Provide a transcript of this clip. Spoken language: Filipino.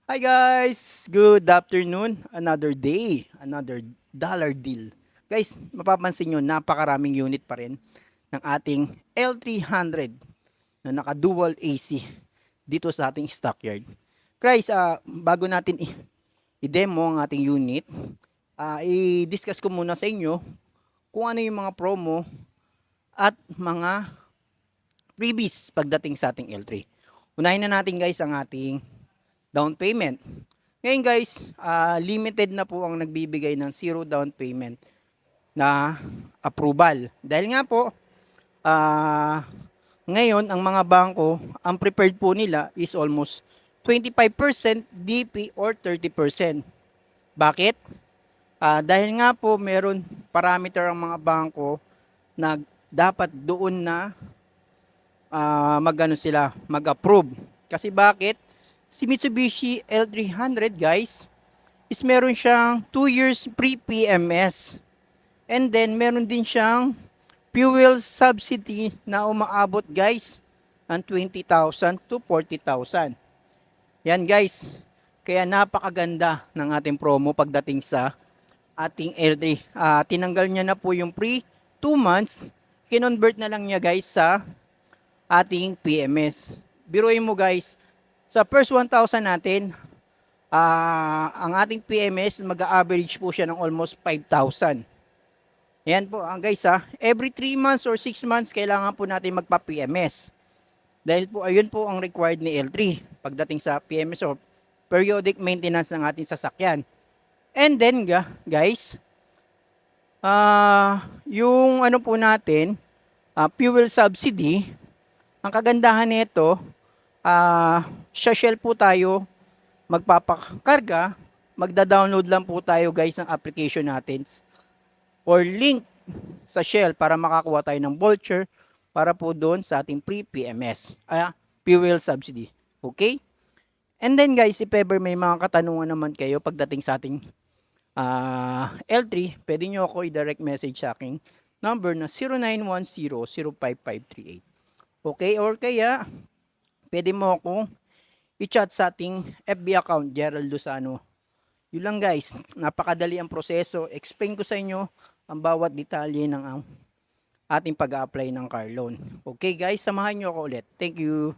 Hi guys! Good afternoon. Another day, another dollar deal. Guys, mapapansin nyo, napakaraming unit pa rin ng ating L300 na naka-dual AC dito sa ating stockyard. Guys, bago natin i-demo ang ating unit, i-discuss ko muna sa inyo kung ano yung mga promo at mga freebies pagdating sa ating L3. Unahin na natin guys ang ating down payment. Ngayon guys, limited na po ang nagbibigay ng zero down payment na approval. Dahil nga po, ngayon ang mga bangko, ang prepared po nila is almost 25% DP or 30%. Bakit? Dahil nga po meron parameter ang mga bangko na dapat doon na mag-approve. Kasi bakit? Si Mitsubishi L300 guys is meron siyang 2 years free PMS. And then meron din siyang fuel subsidy na umaabot guys ng 20,000 to 40,000. Yan guys. Kaya napakaganda ng ating promo pagdating sa ating L3. Tinanggal niya na po yung free 2 months. Kinonvert na lang niya guys sa ating PMS. Biruin mo guys, sa first 1,000 natin, ang ating PMS mag-average po siya ng almost 5,000. Yan po guys every 3 months or 6 months kailangan po natin magpa-PMS. Dahil po ayun po ang required ni L3 pagdating sa PMS or periodic maintenance ng ating sasakyan. And then guys, yung ano po natin, fuel subsidy, ang kagandahan nito, sa Shell po tayo magpapakarga, magda-download lang po tayo guys ng application natin or link sa Shell para makakuha tayo ng voucher para po doon sa ating pre-PMS, fuel subsidy. Okay? And then guys, if ever may mga katanungan naman kayo pagdating sa ating L3, pwede nyo ako i-direct message sa aking number na 0910-05538. Okay? Or kaya, pwede mo akong i-chat sa ating FB account, Gerald Lozano. Yun lang guys, napakadali ang proseso. Explain ko sa inyo ang bawat detalye ng ating pag-a-apply ng car loan. Okay guys, samahan nyo ako ulit. Thank you.